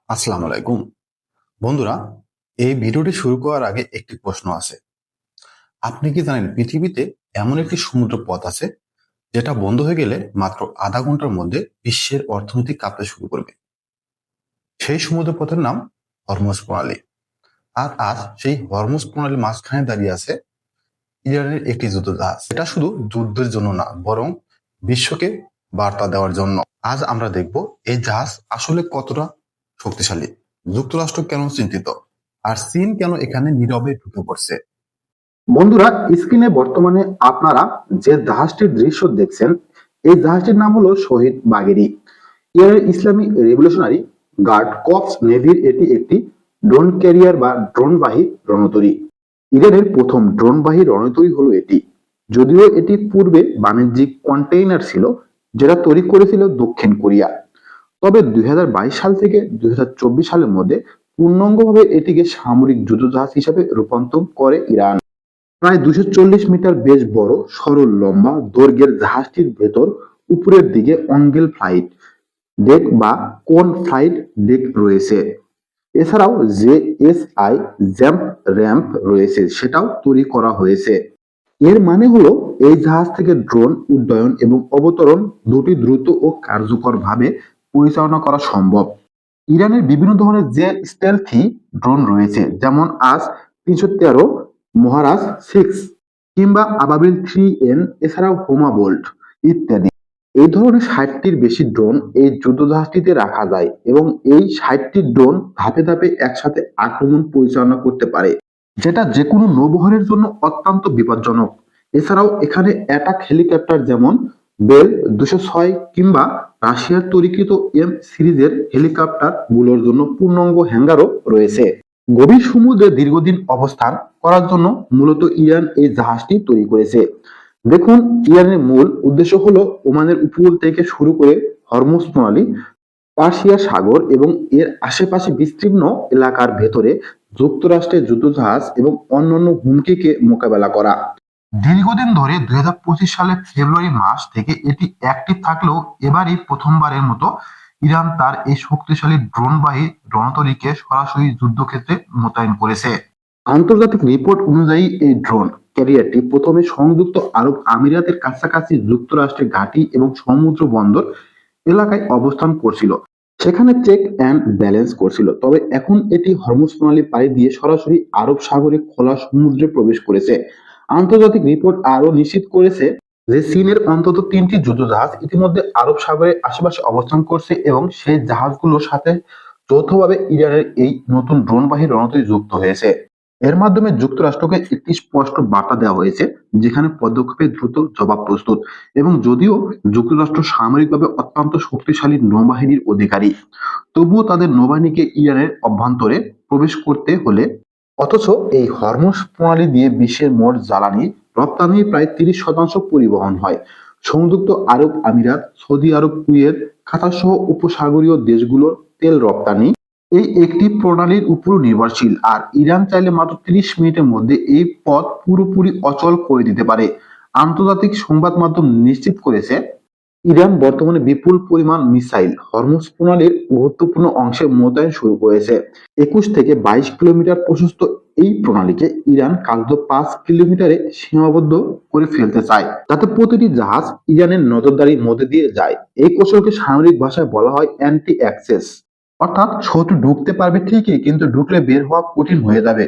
আসসালামু আলাইকুম বন্ধুরা। এই ভিডিওটি শুরু করার আগে একটি প্রশ্ন আছে। আপনি কি জানেন পৃথিবীতে এমন একটি সমুদ্র পথ আছে যেটা বন্ধ হয়ে গেলে মাত্র আধা ঘন্টার মধ্যে বিশ্বের অর্থনীতি কাঁপতে শুরু করবে? সেই সমুদ্র পথের নাম হরমুজ প্রণালী। আর আজ সেই হরমুজ প্রণালীর মাঝখানে দাঁড়িয়ে আছে ইরানের একটি যুদ্ধজাহাজ। এটা শুধু যুদ্ধের জন্য না, বরং বিশ্বকে বার্তা দেওয়ার জন্য। আজ আমরা দেখব এই জাহাজ আসলে কতটা শক্তিশালী, যুক্তরাষ্ট্র কেন চিন্তিত, আর চীন কেন এখানে নীরবে ঢুকে পড়ছে। বন্ধুরা, স্ক্রিনে বর্তমানে আপনারা যে জাহাজটির দৃশ্য দেখছেন, এই জাহাজটির নাম হলো শহীদ বাগেরি। ইরানের ইসলামী রেভলিউশনারি গার্ড কর্পস নেভির এটি একটি ড্রোন ক্যারিয়ার বা ড্রোনবাহী রণতরী। ইরানের প্রথম ড্রোনবাহী রণতরী হলো এটি। যদিও এটি পূর্বে বাণিজ্যিক কন্টেইনার ছিল, যেটা তৈরি করেছিল দক্ষিণ কোরিয়া। তবে 2022 সাল থেকে 2024 সালের মধ্যে পূর্ণাঙ্গভাবে এটিকে সামরিক যুদ্ধজাহাজ হিসেবে রূপান্তর করে ইরান। প্রায় 240 মিটার বেশ বড়, সরল, লম্বা দৈর্ঘ্যের জাহাজটির ভেতর উপরের দিকে অঙ্গেল ফ্লাইট ডেক বা কোন ফ্লাইট ডেক রয়েছে। এছাড়াও জেএসআই জ্যাম্প র্যাম্প রয়েছে, সেটাও তৈরি করা হয়েছে। এর মানে হলো এই জাহাজ থেকে ড্রোন উড্ডয়ন এবং অবতরণ দুটি দ্রুত ও কার্যকরভাবে পরিচালনা করা সম্ভব। ইরানের বিভিন্ন ধরনের যে স্টেলথি ড্রোন রয়েছে, যেমন আজ 313, মহারাজ 6 কিংবা আবাবিল 3N, এছাড়াও হোমা বোল্ট ইত্যাদি। এই ধরনের 60টির বেশি ড্রোন এই যুদ্ধজাহাজটিতে রাখা যায় এবং এই 60টি ড্রোন ধাপে ধাপে একসাথে আক্রমণ পরিচালনা করতে পারে, যেটা যে কোনো নৌবহরের জন্য অত্যন্ত বিপজ্জনক। এছাড়াও এখানে অ্যাটাক হেলিকপ্টার যেমন বেল 206 কিংবা রাশিয়ার তৈরিকৃত এম সিরিজের হেলিকপ্টার গুলোর জন্য পূর্ণাঙ্গ হ্যাঙ্গারও রয়েছে। গভীর সমুদ্রে দীর্ঘদিন অবস্থান করার জন্য মূলত ইরান এই জাহাজটি তৈরি করেছে। দেখুন, ইরানের মূল উদ্দেশ্য হলো ওমানের উপকূল থেকে শুরু করে হরমুজ প্রণালী, পার্সিয়া সাগর এবং এর আশেপাশে বিস্তীর্ণ এলাকার ভেতরে যুক্তরাষ্ট্রের যুদ্ধজাহাজ এবং অন্যান্য হুমকিকে মোকাবেলা করা। দীর্ঘদিন ধরে 2025 সালের ফেব্রুয়ারি মাস থেকে এটি অ্যাক্টিভ থাকলেও এবারই প্রথমবারের মতো ইরান তার এই শক্তিশালী ড্রোনবাহী রণতরীকে সরাসরি যুদ্ধক্ষেত্রে মোতায়েন করেছে। আন্তর্জাতিক রিপোর্ট অনুযায়ী এই ড্রোন ক্যারিয়ারটি প্রথমে সংযুক্ত আরব আমিরাতের কাছাকাছি যুক্তরাষ্ট্রের ঘাঁটি এবং সমুদ্র বন্দর এলাকায় অবস্থান করছিল, সেখানে চেক অ্যান্ড ব্যালেন্স করছিল। তবে এখন এটি হরমুজ প্রণালী পাড়ি দিয়ে সরাসরি আরব সাগরে খোলা সমুদ্রে প্রবেশ করেছে। আন্তর্জাতিক রিপোর্ট আরও নিশ্চিত করেছে যে চীনের অন্তত 3টি যুদ্ধজাহাজ ইতিমধ্যে আরব সাগরের আশেপাশে অবস্থান করছে এবং সেই জাহাজগুলোর সাথে যৌথভাবে ইরানের এই নতুন ড্রোনবাহী রণতরী যুক্ত হয়েছে। এর মাধ্যমে যুক্তরাষ্ট্রকে একটি স্পষ্ট বার্তা দেওয়া হয়েছে, যেখানে পদক্ষেপে দ্রুত জবাব প্রস্তুত। এবং যদিও যুক্তরাষ্ট্র সামরিকভাবে অত্যন্ত শক্তিশালী নৌবাহিনীর অধিকারী, তবুও তাদের নৌবাহিনীকে ইরানের অভ্যন্তরে প্রবেশ করতে হলে। অথচ এই হরমুজ প্রণালী দিয়ে বিশ্বের মোট জ্বালানি রপ্তানির প্রায় 30% পরিবহন হয়। সংযুক্ত আরব আমিরাত, সৌদি আরব, কুয়েত, কাতার সহ উপসাগরীয় দেশগুলোর তেল রপ্তানি এই একটি প্রণালীর উপর নির্ভরশীল। আর ইরান চাইলে মাত্র 30 মিনিটের মধ্যে এই পথ পুরোপুরি অচল করে দিতে পারে। আন্তর্জাতিক সংবাদ মাধ্যম নিশ্চিত করেছে, ইরান বর্তমানে বিপুল পরিমাণ মিসাইল হরমুজ প্রণালীর গুরুত্বপূর্ণ অংশে মোতায়েন শুরু করেছে। 21 থেকে 22 কিলোমিটার প্রশস্ত এই প্রণালীকে ইরান কার্যত 5 কিলোমিটারে সীমাবদ্ধ করে ফেলতে চায়, যাতে প্রতিটি জাহাজ ইরানের নজরদারির মধ্যে দিয়ে যায়। এই কৌশলকে সামরিক ভাষায় বলা হয় অ্যান্টি অ্যাক্সেস, অর্থাৎ শত্রু ঢুকতে পারবে ঠিকই, কিন্তু ঢুকলে বের হওয়া কঠিন হয়ে যাবে।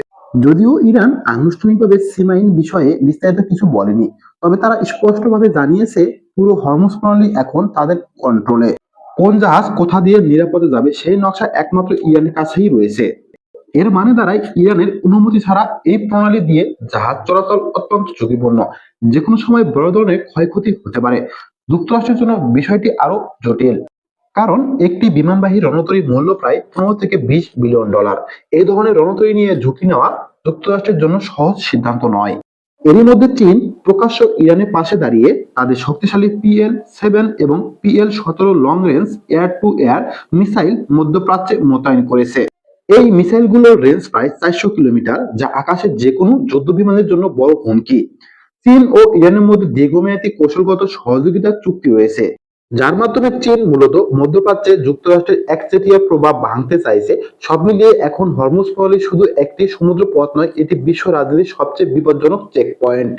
যদিও ইরান আনুষ্ঠানিকভাবে সীমাহীন বিষয়ে বিস্তারিত কিছু বলেনি, তবে তারা স্পষ্টভাবে জানিয়েছে পুরো হরমুজ প্রণালী এখন তাদের কন্ট্রোলে। কোন জাহাজ কোথা দিয়ে নিরাপদে যাবে সেই নকশা একমাত্র ইরানের কাছেই রয়েছে। এর মানে দাঁড়ায়, ইরানের অনুমতি ছাড়া এই প্রণালী দিয়ে জাহাজ চলাচল অত্যন্ত ঝুঁকিপূর্ণ। যে কোনো সময় বড় ধরনের ক্ষয়ক্ষতি হতে পারে। যুক্তরাষ্ট্রের জন্য বিষয়টি আরো জটিল, কারণ একটি বিমানবাহী রণতরীর মূল্য প্রায় 15 থেকে 20 বিলিয়ন ডলার। এই ধরনের রণতরী নিয়ে ঝুঁকি নেওয়া যুক্তরাষ্ট্রের জন্য সহজ সিদ্ধান্ত নয়। এরই মধ্যে চীন প্রকাশ্য ইরানের পাশে দাঁড়িয়ে তাদের শক্তিশালী PL-7 এবং PL-17 long range air two air missile মধ্যপ্রাচ্যে মোতায়েন করেছে। এই মিসাইলগুলোর রেঞ্জ প্রায় 400 কিলোমিটার, যা আকাশের যে কোনো যুদ্ধবিমানের জন্য বড় হুমকি। চীন ও ইরানের মধ্যে দীর্ঘমেয়াদী কৌশলগত সহযোগিতার চুক্তি রয়েছে, যার মাধ্যমে চীন মূলত মধ্যপ্রাচ্যে যুক্তরাষ্ট্রের একচেটিয়া প্রভাব ভাঙতে চাইছে। সব মিলিয়ে এখন হরমুজ প্রণালী শুধু একটি সমুদ্র পথ নয়, এটি বিশ্ব রাজনীতির সবচেয়ে বিপজ্জনক চেক পয়েন্ট।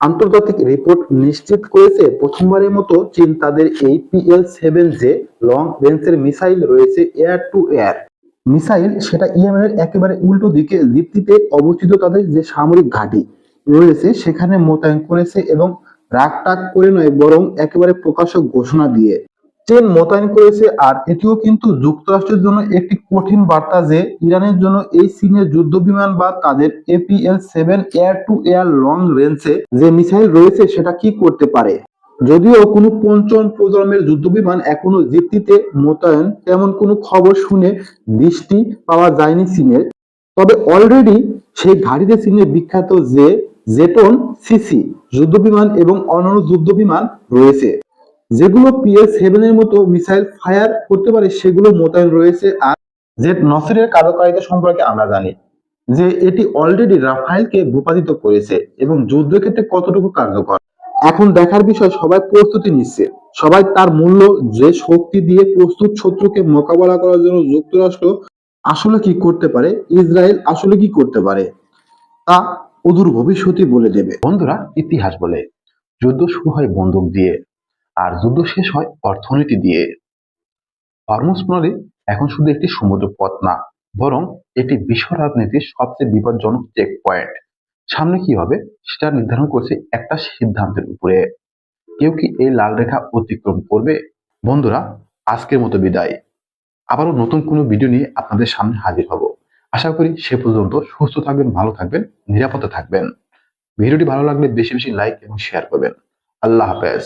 আন্তর্জাতিক রিপোর্ট নিশ্চিত করেছে প্রথমবারের মতো চীন তাদের এই PL-7 লং রেঞ্জের মিসাইল রয়েছে এয়ার টু এয়ার মিসাইল, সেটা ইয়েমেনের একেবারে উল্টো দিকে জিপ্তিতে অবস্থিত তাদের যে সামরিক ঘাঁটি রয়েছে সেখানে মোতায়েন করেছে, এবং রাগ টাগ করে নয়, বরং একেবারে প্রকাশ্য ঘোষণা দিয়ে চীন মোতায়েন করেছে। আর এটিও কিন্তু যুক্তরাষ্ট্রের জন্য একটি কঠিন বার্তা যে ইরানের জন্য এই চীনের যুদ্ধ বিমান বা তাদের APL-7 air two air long রেঞ্জে যে মিসাইল রয়েছে সেটা কি করতে পারে। যদিও কোনো পঞ্চম প্রজন্মের যুদ্ধবিমান এখনো জিপ্তিতে মোতায়েন তেমন কোনো খবর শুনে দৃষ্টি পাওয়া যায়নি চীনের, তবে অলরেডি সেই ঘাঁটিতে চীনের বিখ্যাত যে জেটন সিসি যুদ্ধবিমান এবং অন্যান্য যুদ্ধবিমান রয়েছে, যেগুলো PL-7 এর মতো মিসাইল ফায়ার করতে পারে, সেগুলো মোতায়েন রয়েছে। আর জেট নসিরের কার্যকারিতা সম্পর্কে আমরা জানি যে এটি অলরেডি রাফায়েলকে ভূপাতিত করেছে, এবং যুদ্ধক্ষেত্রে কতটুকু কার্যকর এখন দেখার বিষয়। সবাই প্রস্তুতি নিচ্ছে, সবাই তার মূল্য যে শক্তি দিয়ে প্রস্তুত শত্রুকে মোকাবেলা করার জন্য। যুক্তরাষ্ট্র আসলে কি করতে পারে, ইসরায়েল আসলে কি করতে পারে, তা অদূর ভবিষ্যতই বলে দেবে। বন্ধুরা, ইতিহাস বলে যুদ্ধ শুরু হয় বন্দুক দিয়ে, আর যুদ্ধ শেষ হয় অর্থনীতি দিয়ে। হরমুজ প্রণালী এখন শুধু একটি সমুদ্র পথ না, বরং এটি বিশ্ব রাজনীতির সবচেয়ে বিপজ্জনক চেক পয়েন্ট। সামনে কি হবে সেটা নির্ধারণ করছে একটা সিদ্ধান্তের উপরে। কেউ কি এই লাল রেখা অতিক্রম করবে? বন্ধুরা, আজকের মতো বিদায়। আবারও নতুন কোনো ভিডিও নিয়ে আপনাদের সামনে হাজির হব। আশা করি সে পর্যন্ত সুস্থ থাকবেন, ভালো থাকবেন, নিরাপদে থাকবেন। ভিডিওটি ভালো লাগলে বেশি বেশি লাইক এবং শেয়ার করবেন। আল্লাহ হাফেজ।